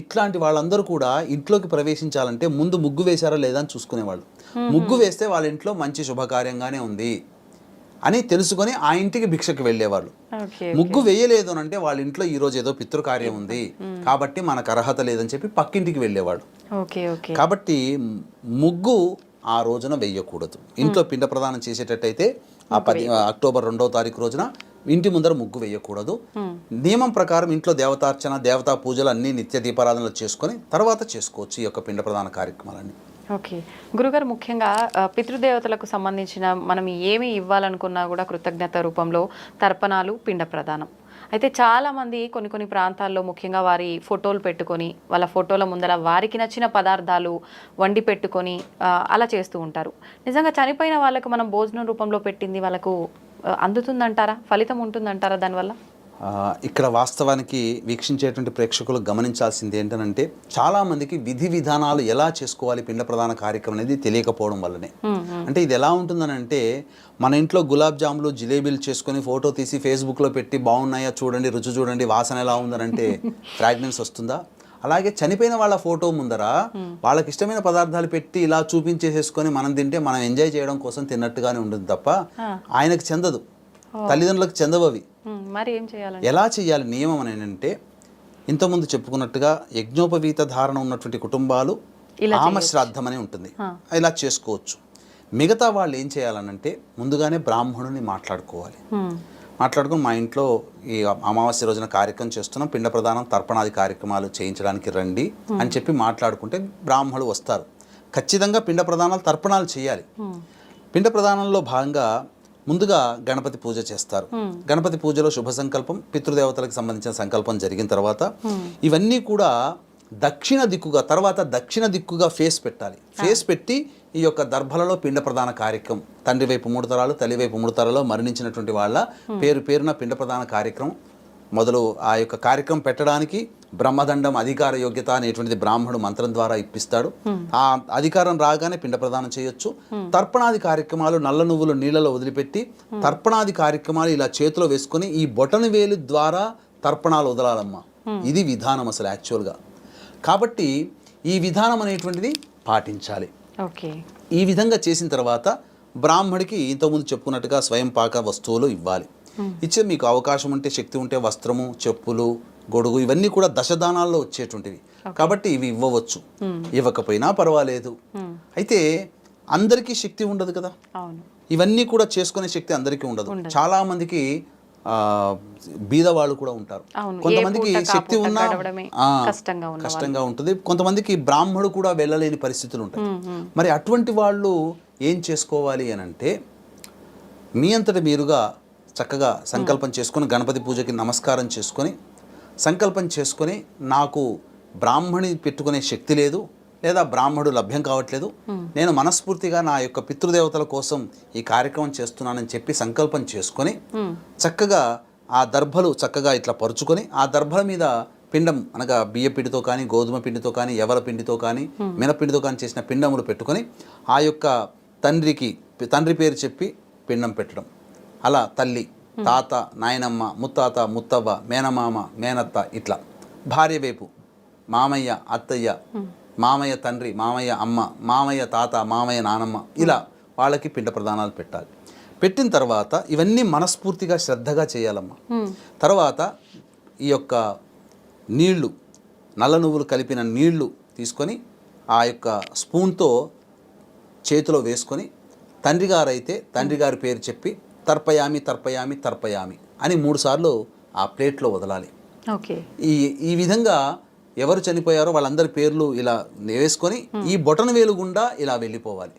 ఇట్లాంటి వాళ్ళందరూ కూడా ఇంట్లోకి ప్రవేశించాలంటే ముందు ముగ్గు వేశారా లేదా అని చూసుకునేవాళ్ళు. ముగ్గు వేస్తే వాళ్ళ ఇంట్లో మంచి శుభకార్యంగానే ఉంది అని తెలుసుకొని ఆ ఇంటికి భిక్షకు వెళ్ళేవాళ్ళు. ముగ్గు వేయలేదు అంటే వాళ్ళ ఇంట్లో ఈ రోజు ఏదో పితృకార్యం ఉంది కాబట్టి మనకు అర్హత లేదని చెప్పి పక్కింటికి వెళ్ళేవాళ్ళు. కాబట్టి ముగ్గు ఆ రోజున వేయకూడదు. ఇంట్లో పిండ ప్రదానం చేసేటట్టయితే ఆ అక్టోబర్ 2వ తారీఖు రోజున ఇంటి ముందర ముగ్గు వేయకూడదు. నియమం ప్రకారం ఇంట్లో దేవతార్చన, దేవతా పూజలు అన్ని నిత్య దీపారాధనలు చేసుకొని తర్వాత చేసుకోవచ్చు ఈ యొక్క పిండ ప్రదాన కార్యక్రమాలన్నీ. ఓకే గురుగారు, ముఖ్యంగా పితృదేవతలకు సంబంధించిన మనం ఏమి ఇవ్వాలనుకున్నా కూడా కృతజ్ఞత రూపంలో తర్పణాలు, పిండ ప్రదానం. అయితే చాలామంది కొన్ని ప్రాంతాల్లో ముఖ్యంగా వారి ఫోటోలు పెట్టుకొని వాళ్ళ ఫోటోల ముందర వారికి నచ్చిన పదార్థాలు వండి పెట్టుకొని అలా చేస్తూ ఉంటారు. నిజంగా చనిపోయిన వాళ్ళకు మనం భోజనం రూపంలో పెట్టింది వాళ్ళకు అందుతుందంటారా? ఫలితం ఉంటుందంటారా దానివల్ల? ఇక్కడ వాస్తవానికి వీక్షించేటువంటి ప్రేక్షకులు గమనించాల్సింది ఏంటంటే చాలామందికి విధి విధానాలు ఎలా చేసుకోవాలి పిండ ప్రదాన కార్యక్రమం అనేది తెలియకపోవడం వల్లనే. అంటే ఇది ఎలా ఉంటుందనంటే మన ఇంట్లో గులాబ్ జాములు, జిలేబీలు చేసుకొని ఫోటో తీసి ఫేస్బుక్లో పెట్టి బాగున్నాయా చూడండి, రుచి చూడండి, వాసన ఎలా ఉందనంటే ఫ్రాగ్రెన్స్ వస్తుందా? అలాగే చనిపోయిన వాళ్ళ ఫోటో ముందర వాళ్ళకి ఇష్టమైన పదార్థాలు పెట్టి ఇలా చూపించేసేసుకొని మనం తింటే మనం ఎంజాయ్ చేయడం కోసం తిన్నట్టుగానే ఉంటుంది తప్ప ఆయనకు చెందదు, తల్లిదండ్రులకు చెందవు అవి. మరి ఏం చేయాలి? ఎలా చేయాలి? నియమం అని ఏంటంటే ఇంతకుముందు చెప్పుకున్నట్టుగా యజ్ఞోపవీత ధారణ ఉన్నటువంటి కుటుంబాలు ఆమశ్రాద్ధం అని ఉంటుంది, ఇలా చేసుకోవచ్చు. మిగతా వాళ్ళు ఏం చేయాలనంటే ముందుగానే బ్రాహ్మణుని మాట్లాడుకోవాలి. మాట్లాడుకుని మా ఇంట్లో ఈ అమావాస్య రోజున కార్యక్రమం చేస్తున్నాం, పిండ ప్రదానం, తర్పణాది కార్యక్రమాలు చేయించడానికి రండి అని చెప్పి మాట్లాడుకుంటే బ్రాహ్మణులు వస్తారు. ఖచ్చితంగా పిండ ప్రదానాలు, తర్పణాలు చేయాలి. పిండ ప్రదానంలో భాగంగా ముందుగా గణపతి పూజ చేస్తారు. గణపతి పూజలో శుభ సంకల్పం, పితృదేవతలకు సంబంధించిన సంకల్పం జరిగిన తర్వాత ఇవన్నీ కూడా దక్షిణ దిక్కుగా ఫేస్ పెట్టాలి. ఫేస్ పెట్టి ఈ యొక్క దర్భలలో పిండ ప్రదాన కార్యక్రమం, తండ్రి వైపు 3 తరాలు, తల్లి వైపు 3 తరాలు మరణించినటువంటి వాళ్ళ పేరున పిండ ప్రదాన కార్యక్రమం మొదలు ఆ యొక్క కార్యక్రమం పెట్టడానికి బ్రహ్మదండం అధికార యోగ్యత అనేటువంటిది బ్రాహ్మణుడు మంత్రం ద్వారా ఇప్పిస్తాడు. ఆ అధికారం రాగానే పిండ ప్రదానం చేయొచ్చు. తర్పణాది కార్యక్రమాలు నల్ల నువ్వులు నీళ్ళలో వదిలిపెట్టి తర్పణాది కార్యక్రమాలు ఇలా చేతిలో వేసుకొని ఈ బొటన వేలు ద్వారా తర్పణాలు వదలాలమ్మా. ఇది విధానం అసలు యాక్చువల్గా. కాబట్టి ఈ విధానం అనేటువంటిది పాటించాలి. ఓకే. ఈ విధంగా చేసిన తర్వాత బ్రాహ్మడికి ఇంతకుముందు చెప్పుకున్నట్టుగా స్వయం పాక వస్తువులు ఇవ్వాలి. ఇచ్చే మీకు అవకాశం ఉంటే శక్తి ఉంటే వస్త్రము, చెప్పులు, గొడుగు ఇవన్నీ కూడా దశదానాల్లో వచ్చేటువంటివి కాబట్టి ఇవి ఇవ్వవచ్చు. ఇవ్వకపోయినా పర్వాలేదు. అయితే అందరికీ శక్తి ఉండదు కదా, ఇవన్నీ కూడా చేసుకునే శక్తి అందరికీ ఉండదు. చాలా మందికి బీదవాళ్ళు కూడా ఉంటారు. కొంతమందికి శక్తి ఉన్నా కష్టంగా ఉంటుంది. కొంతమందికి బ్రాహ్మడు కూడా వెళ్ళలేని పరిస్థితులు ఉంటాయి. మరి అటువంటి వాళ్ళు ఏం చేసుకోవాలి అని అంటే మీ అంతట మీరుగా చక్కగా సంకల్పం చేసుకొని గణపతి పూజకి నమస్కారం చేసుకొని సంకల్పం చేసుకొని నాకు బ్రాహ్మణి పెట్టుకునే శక్తి లేదు లేదా బ్రాహ్మడు లభ్యం కావట్లేదు, నేను మనస్ఫూర్తిగా నా యొక్క పితృదేవతల కోసం ఈ కార్యక్రమం చేస్తున్నానని చెప్పి సంకల్పం చేసుకొని చక్కగా ఆ దర్భలు చక్కగా ఇట్లా పరుచుకొని ఆ దర్భల మీద పిండం అనగా బియ్య పిండితో కానీ గోధుమ పిండితో కానీ ఎవల పిండితో కానీ మినపిండితో కానీ చేసిన పిండములు పెట్టుకొని ఆ యొక్క తండ్రి పేరు చెప్పి పిండం పెట్టడం. అలా తల్లి, తాత, నాయనమ్మ, ముత్తాత, ముత్తవ్వ, మేనమామ, మేనత్త, ఇట్లా భార్య వైపు మామయ్య, అత్తయ్య, మామయ్య తండ్రి, మామయ్య అమ్మ, మామయ్య తాత, మామయ్య నానమ్మ, ఇలా వాళ్ళకి పిండ ప్రదానాలు పెట్టాలి. పెట్టిన తర్వాత ఇవన్నీ మనస్ఫూర్తిగా శ్రద్ధగా చేయాలమ్మా. తర్వాత ఈ యొక్క నీళ్లు, నల్ల నువ్వులు కలిపిన నీళ్లు తీసుకొని ఆ యొక్క స్పూన్తో చేతిలో వేసుకొని తండ్రి గారైతే తండ్రి గారి పేరు చెప్పి తర్పయామి తర్పయామి తర్పయామి అని 3 సార్లు ఆ ప్లేట్లో వదలాలి. ఈ విధంగా ఎవరు చనిపోయారో వాళ్ళందరి పేర్లు ఇలా వేసుకొని ఈ బొటన వేలు గుండా ఇలా వెళ్ళిపోవాలి.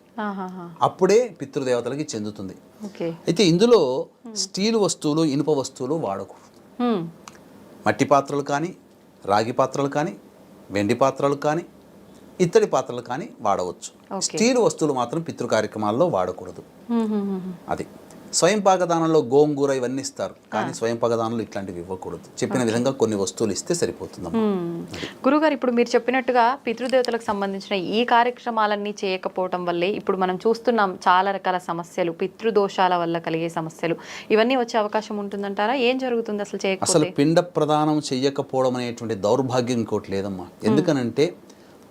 అప్పుడే పితృదేవతలకి చెందుతుంది. అయితే ఇందులో స్టీల్ వస్తువులు, ఇనుప వస్తువులు వాడకూడదు. మట్టి పాత్రలు కానీ, రాగి పాత్రలు కానీ, వెండి పాత్రలు కానీ, ఇత్తడి పాత్రలు కానీ వాడవచ్చు. స్టీల్ వస్తువులు మాత్రం పితృ కార్యక్రమాల్లో వాడకూడదు. అది స్వయం పాకదానంలో గోంగూర ఇవన్నీ ఇస్తారు, కానీ స్వయం పాకదానంలో ఇట్లాంటివి ఇవ్వకూడదు. చెప్పిన విధంగా కొన్ని వస్తువులు ఇస్తే సరిపోతుంది. గురుగారు, ఇప్పుడు మీరు చెప్పినట్టుగా పితృదేవతలకు సంబంధించిన ఈ కార్యక్రమాలన్నీ చేయకపోవటం వల్లే ఇప్పుడు మనం చూస్తున్నాం చాలా రకాల సమస్యలు, పితృదోషాల వల్ల కలిగే సమస్యలు ఇవన్నీ వచ్చే అవకాశం ఉంటుందంటారా? ఏం జరుగుతుంది అసలు చేయకపోతే? అసలు పిండ ప్రదానం చెయ్యకపోవడం అనేటువంటి దౌర్భాగ్యం ఇంకోటి లేదమ్మా. ఎందుకనంటే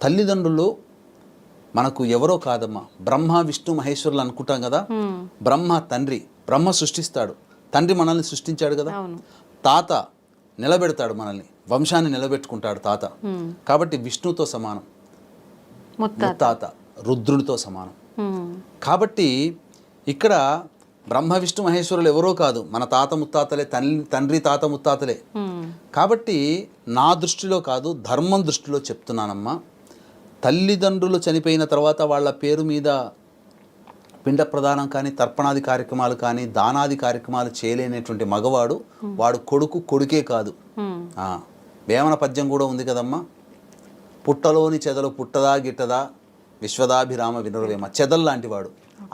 తల్లిదండ్రులు మనకు ఎవరో కాదమ్మా, బ్రహ్మ విష్ణు మహేశ్వరులు అనుకుంటాం కదా. బ్రహ్మ తండ్రి, బ్రహ్మ సృష్టిస్తాడు, తండ్రి మనల్ని సృష్టించాడు కదా. తాత నిలబెడతాడు మనల్ని, వంశాన్ని నిలబెట్టుకుంటాడు తాత. కాబట్టి విష్ణుతో సమానం, ముత్తాత రుద్రునితో సమానం. కాబట్టి ఇక్కడ బ్రహ్మ విష్ణు మహేశ్వరులు ఎవరో కాదు, మన తాత ముత్తాతలే, తండ్రి తాత ముత్తాతలే. కాబట్టి నా దృష్టిలో కాదు, ధర్మం దృష్టిలో చెప్తున్నానమ్మా. తల్లిదండ్రులు చనిపోయిన తర్వాత వాళ్ళ పేరు మీద పిండ ప్రదానం కానీ, తర్పణాది కార్యక్రమాలు కానీ, దానాది కార్యక్రమాలు చేయలేనటువంటి మగవాడు వాడు కొడుకే కాదు. వేమన పద్యం కూడా ఉంది కదమ్మా, పుట్టలోని చెదలు పుట్టదా గిట్టదా విశ్వదాభిరామ వినురవేమ, చెదల్ లాంటి వాడు.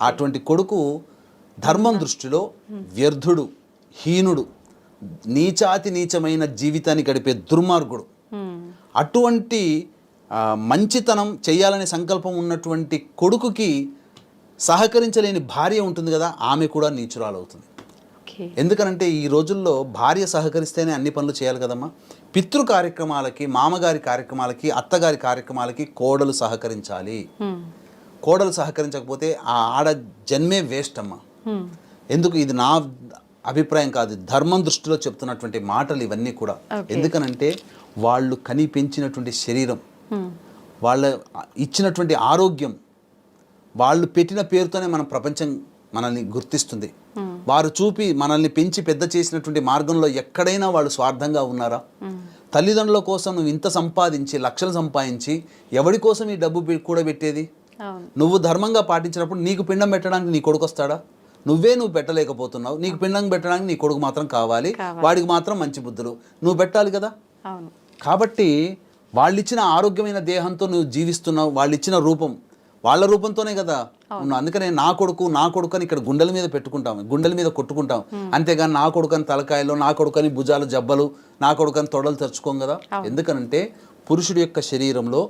అటువంటి కొడుకు ధర్మం దృష్టిలో వ్యర్థుడు, హీనుడు, నీచాతి నీచమైన జీవితాన్ని గడిపే దుర్మార్గుడు. అటువంటి మంచితనం చేయాలనే సంకల్పం ఉన్నటువంటి కొడుకుకి సహకరించలేని భార్య ఉంటుంది కదా, ఆమె కూడా నీచురాలవుతుంది. ఎందుకనంటే ఈ రోజుల్లో భార్య సహకరిస్తేనే అన్ని పనులు చేయాలి కదమ్మా. పితృ కార్యక్రమాలకి, మామగారి కార్యక్రమాలకి, అత్తగారి కార్యక్రమాలకి కోడలు సహకరించాలి. కోడలు సహకరించకపోతే ఆ ఆడ జన్మే వేస్ట్ అమ్మా. ఎందుకు, ఇది నా అభిప్రాయం కాదు, ధర్మం దృష్టిలో చెప్తున్నటువంటి మాటలు ఇవన్నీ కూడా. ఎందుకనంటే వాళ్ళు కని పెంచినటువంటి శరీరం, వాళ్ళ ఇచ్చినటువంటి ఆరోగ్యం, వాళ్ళు పెట్టిన పేరుతోనే మన ప్రపంచం మనల్ని గుర్తిస్తుంది. వారు చూపి మనల్ని పెంచి పెద్ద చేసినటువంటి మార్గంలో ఎక్కడైనా వాళ్ళు స్వార్థంగా ఉన్నారా? తల్లిదండ్రుల కోసం నువ్వు ఇంత సంపాదించి, లక్షలు సంపాదించి ఎవరి కోసం ఈ డబ్బు కూడా పెట్టేది? నువ్వు ధర్మంగా పాటించినప్పుడు నీకు పిండం పెట్టడానికి నీ కొడుకు వస్తాడా? నువ్వు పెట్టలేకపోతున్నావు, నీకు పిండం పెట్టడానికి నీ కొడుకు మాత్రం కావాలి, వాడికి మాత్రం మంచి బుద్ధులు నువ్వు పెట్టాలి కదా. కాబట్టి వాళ్ళు ఇచ్చిన ఆరోగ్యమైన దేహంతో నువ్వు జీవిస్తున్నావు, వాళ్ళు ఇచ్చిన రూపం, వాళ్ళ రూపంతోనే కదా అందుకనే నా కొడుకు అని ఇక్కడ గుండెల మీద పెట్టుకుంటాం, గుండెల మీద కొట్టుకుంటాం. అంతేగాని నా కొడుకని తలకాయలు, నా కొడుకని భుజాలు జబ్బలు, నా కొడుకని తొడలు తెరుచుకోం కదా. ఎందుకనంటే పురుషుడి యొక్క శరీరంలో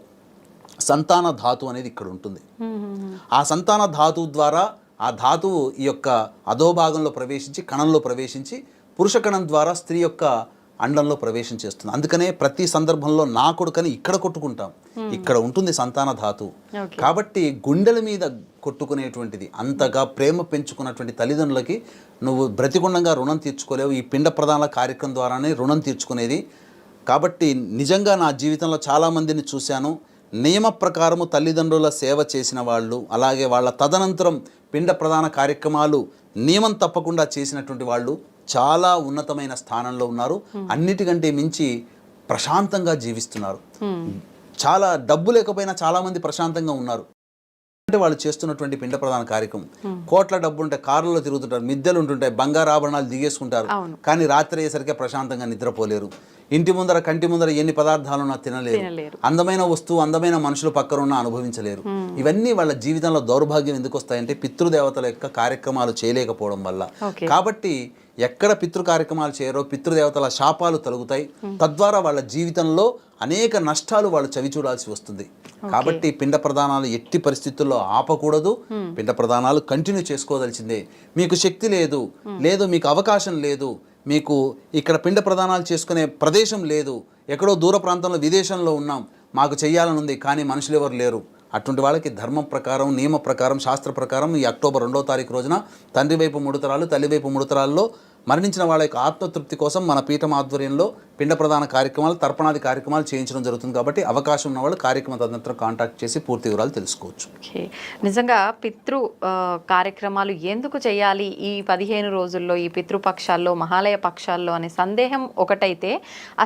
సంతాన ధాతు అనేది ఇక్కడ ఉంటుంది. ఆ సంతాన ధాతువు ద్వారా ఆ ధాతువు ఈ యొక్క అధోభాగంలో ప్రవేశించి కణంలో ప్రవేశించి పురుష కణం ద్వారా స్త్రీ యొక్క అండంలో ప్రవేశం చేస్తుంది. అందుకనే ప్రతి సందర్భంలో నా కొడుకని ఇక్కడ కొట్టుకుంటాం, ఇక్కడ ఉంటుంది సంతాన ధాతువు. కాబట్టి గుండెల మీద కొట్టుకునేటువంటిది, అంతగా ప్రేమ పెంచుకున్నటువంటి తల్లిదండ్రులకి నువ్వు బ్రతికుండంగా రుణం తీర్చుకోలేవు. ఈ పిండ ప్రదాన కార్యక్రమం ద్వారానే రుణం తీర్చుకునేది. కాబట్టి నిజంగా నా జీవితంలో చాలామందిని చూశాను. నియమ ప్రకారము తల్లిదండ్రుల సేవ చేసిన వాళ్ళు, అలాగే వాళ్ళ తదనంతరం పిండ ప్రదాన కార్యక్రమాలు నియమం తప్పకుండా చేసినటువంటి వాళ్ళు చాలా ఉన్నతమైన స్థానంలో ఉన్నారు. అన్నిటికంటే మించి ప్రశాంతంగా జీవిస్తున్నారు. చాలా డబ్బు లేకపోయినా చాలామంది ప్రశాంతంగా ఉన్నారు. అంటే వాళ్ళు చేస్తున్నటువంటి పిండ ప్రదాన కార్యక్రమం. కోట్ల డబ్బు ఉంటాయి, కార్లలో తిరుగుతుంటారు, మిద్దెలు ఉంటుంటాయి, బంగారు ఆభరణాలు దిగేసుకుంటారు, కానీ రాత్రి అయ్యేసరికి ప్రశాంతంగా నిద్రపోలేరు. ఇంటి ముందర కంటి ముందర ఎన్ని పదార్థాలున్నా తినలేరు. అందమైన వస్తువు, అందమైన మనుషులు పక్కనున్నా అనుభవించలేరు. ఇవన్నీ వాళ్ళ జీవితంలో దౌర్భాగ్యం ఎందుకు వస్తాయంటే పితృదేవతల యొక్క కార్యక్రమాలు చేయలేకపోవడం వల్ల. కాబట్టి ఎక్కడ పితృ కార్యక్రమాలు చేయరో పితృదేవతల శాపాలు తొలగుతాయి. తద్వారా వాళ్ళ జీవితంలో అనేక నష్టాలు వాళ్ళు చవి చూడాల్సి వస్తుంది. కాబట్టి పిండ ప్రదానాలు ఎట్టి పరిస్థితుల్లో ఆపకూడదు. పిండ ప్రదానాలు కంటిన్యూ చేసుకోదలిచిందే. మీకు శక్తి లేదు, మీకు అవకాశం లేదు, మీకు ఇక్కడ పిండ ప్రదానాలు చేసుకునే ప్రదేశం లేదు, ఎక్కడో దూర ప్రాంతంలో విదేశంలో ఉన్నాం, మాకు చెయ్యాలనుంది కానీ మనుషులు ఎవరు లేరు, అటువంటి వాళ్ళకి ధర్మం ప్రకారం, నియమ ప్రకారం, శాస్త్ర ప్రకారం ఈ అక్టోబర్ 2వ తారీఖు రోజున తండ్రి వైపు 3 తరాలు, తల్లి వైపు 3 తరాల్లో మరణించిన వాళ్ళ యొక్క ఆత్మతృప్తి కోసం మన పీఠం ఆధ్వర్యంలో పిండ ప్రదాన కార్యక్రమాలు, తర్పణాది కార్యక్రమాలు చేయించడం జరుగుతుంది. కాబట్టి అవకాశం ఉన్న వాళ్ళు కార్యక్రమ తదనంతరం కాంటాక్ట్ చేసి పూర్తి వివరాలు తెలుసుకోవచ్చు. నిజంగా పితృ కార్యక్రమాలు ఎందుకు చేయాలి ఈ 15 రోజుల్లో, ఈ పితృపక్షాల్లో, మహాలయ పక్షాల్లో అనే సందేహం ఒకటైతే,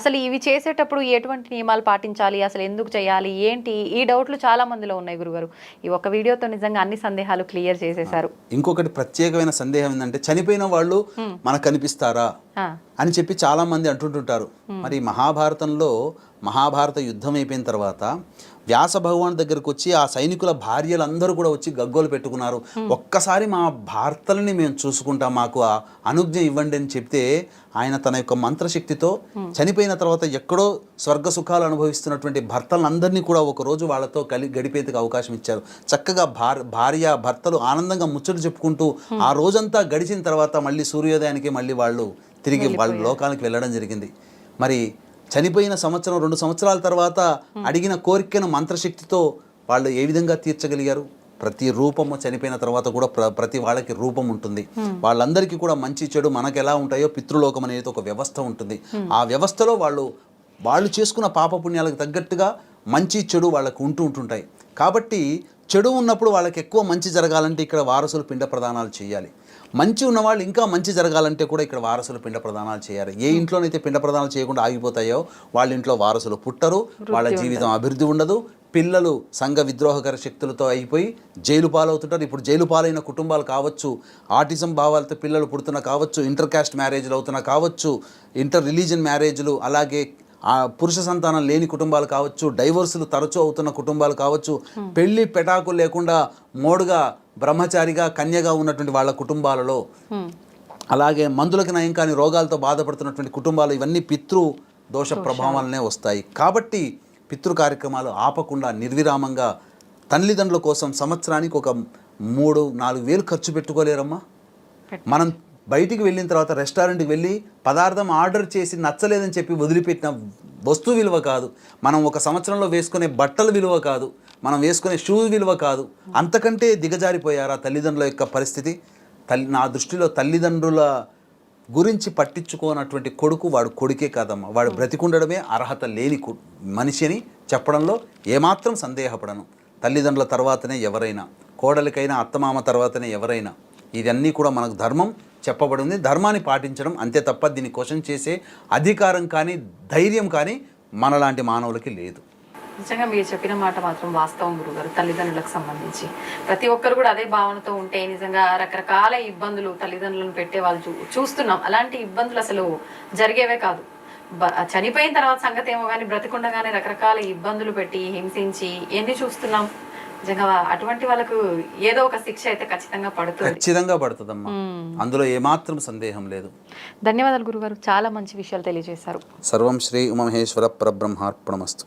అసలు ఇవి చేసేటప్పుడు ఎటువంటి నియమాలు పాటించాలి, అసలు ఎందుకు చేయాలి, ఏంటి, ఈ డౌట్లు చాలా మందిలో ఉన్నాయి గురుగారు. ఈ ఒక వీడియోతో నిజంగా అన్ని సందేహాలు క్లియర్ చేసేశారు. ఇంకొకటి ప్రత్యేకమైన సందేహం ఏంటంటే, చనిపోయిన వాళ్ళు మనకు కనిపిస్తారా అని చెప్పి చాలా మంది అంటుంటుంటారు. మరి మహాభారతంలో మహాభారత యుద్ధం అయిపోయిన తర్వాత వ్యాస భగవాన్ దగ్గరకు వచ్చి ఆ సైనికుల భార్యలందరూ కూడా వచ్చి గగ్గోలు పెట్టుకున్నారు. ఒక్కసారి మా భర్తలని మేము చూసుకుంటాం, మాకు ఆ అనుజ్ఞ ఇవ్వండి అని చెప్తే ఆయన తన యొక్క మంత్రశక్తితో చనిపోయిన తర్వాత ఎక్కడో స్వర్గ సుఖాలు అనుభవిస్తున్నటువంటి భర్తలందరినీ కూడా ఒకరోజు వాళ్ళతో గడిపేందుకు అవకాశం ఇచ్చారు. చక్కగా భార్య భర్తలు ఆనందంగా ముచ్చట్లు చెప్పుకుంటూ ఆ రోజంతా గడిచిన తర్వాత మళ్ళీ సూర్యోదయానికి మళ్ళీ వాళ్ళు తిరిగి వాళ్ళ లోకానికి వెళ్ళడం జరిగింది. మరి చనిపోయిన సంవత్సరం 2 సంవత్సరాల తర్వాత అడిగిన కోరికను మంత్రశక్తితో వాళ్ళు ఏ విధంగా తీర్చగలిగారు? ప్రతి రూపము చనిపోయిన తర్వాత కూడా ప్రతి వాళ్ళకి రూపం ఉంటుంది. వాళ్ళందరికీ కూడా మంచి చెడు మనకు ఎలా ఉంటాయో పితృలోకం అనేది ఒక వ్యవస్థ ఉంటుంది. ఆ వ్యవస్థలో వాళ్ళు చేసుకున్న పాపపుణ్యాలకు తగ్గట్టుగా మంచి చెడు వాళ్ళకు ఉంటుంటాయి. కాబట్టి చెడు ఉన్నప్పుడు వాళ్ళకి ఎక్కువ మంచి జరగాలంటే ఇక్కడ వారసులు పిండ ప్రదానాలు చేయాలి. మంచి ఉన్నవాళ్ళు ఇంకా మంచి జరగాలంటే కూడా ఇక్కడ వారసులు పిండ ప్రదానాలు చేయాలి. ఏ ఇంట్లోనైతే పిండ ప్రదానాలు చేయకుండా ఆగిపోతాయో వాళ్ళ ఇంట్లో వారసులు పుట్టరు, వాళ్ళ జీవితం అభివృద్ధి ఉండదు. పిల్లలు సంఘ విద్రోహకర శక్తులతో అయిపోయి జైలు పాలవుతుంటారు. ఇప్పుడు జైలు పాలైన కుటుంబాలు కావచ్చు, ఆటిజం భావాలతో పిల్లలు పుడుతున్న కావచ్చు, ఇంటర్ కాస్ట్ మ్యారేజ్లు అవుతున్నా కావచ్చు, ఇంటర్ రిలీజియన్ మ్యారేజ్లు, అలాగే పురుష సంతానం లేని కుటుంబాలు కావచ్చు, డైవోర్సులు తరచూ అవుతున్న కుటుంబాలు కావచ్చు, పెళ్లి పెటాకులు లేకుండా మోడుగా బ్రహ్మచారిగా కన్యగా ఉన్నటువంటి వాళ్ళ కుటుంబాలలో, అలాగే మందులకు నయం కాని రోగాలతో బాధపడుతున్నటువంటి కుటుంబాలు, ఇవన్నీ పితృ దోష ప్రభావాలనే వస్తాయి. కాబట్టి పితృ కార్యక్రమాలు ఆపకుండా నిర్విరామంగా తల్లిదండ్రుల కోసం సంవత్సరానికి ఒక 3-4 వేలు ఖర్చు పెట్టుకోలేరమ్మా. మనం బయటికి వెళ్ళిన తర్వాత రెస్టారెంట్కి వెళ్ళి పదార్థం ఆర్డర్ చేసి నచ్చలేదని చెప్పి వదిలిపెట్టిన వస్తువు విలువ కాదు, మనం ఒక సంవత్సరంలో వేసుకునే బట్టల విలువ కాదు, మనం వేసుకునే షూస్ విలువ కాదు. అంతకంటే దిగజారిపోయారా తల్లిదండ్రుల యొక్క పరిస్థితి? నా దృష్టిలో తల్లిదండ్రుల గురించి పట్టించుకోనటువంటి కొడుకు వాడు కొడుకే కాదమ్మా, వాడు బ్రతికుండడమే అర్హత లేని మనిషి అని చెప్పడంలో ఏమాత్రం సందేహపడను. తల్లిదండ్రుల తర్వాతనే ఎవరైనా, కోడలికైనా అత్తమామ తర్వాతనే ఎవరైనా. ఇదన్నీ కూడా మనకు ధర్మం చెప్పబడింది, ధర్మాన్ని పాటించడం అంతే తప్ప దీన్ని క్వశ్చన్ చేసే అధికారం కానీ ధైర్యం కానీ మనలాంటి మానవులకి లేదు. నిజంగా మీరు చెప్పిన మాట మాత్రం వాస్తవం గురుగారు. తల్లిదండ్రులకు సంబంధించి ప్రతి ఒక్కరు కూడా అదే భావనతో ఉంటే నిజంగా రకరకాల ఇబ్బందులు తల్లిదండ్రులను పెట్టే వాళ్ళు చూస్తున్నాం. అలాంటి ఇబ్బందులు అసలు జరిగేవే కాదు. చనిపోయిన తర్వాత సంగతి ఏమో కానీ బ్రతికుండగానే రకరకాల ఇబ్బందులు పెట్టి హింసించి ఎన్ని చూస్తున్నాం. నిజంగా అటువంటి వాళ్ళకు ఏదో ఒక శిక్ష అయితే ఖచ్చితంగా పడుతుంది. ఖచ్చితంగా పడుతుందమ్మా, అందులో ఏమాత్రం సందేహం లేదు. ధన్యవాదాలు గురుగారు, చాలా మంచి విషయాలు తెలియజేశారు. సర్వం శ్రీ ఉమామహేశ్వర పరబ్రహ్మార్పణమస్తు.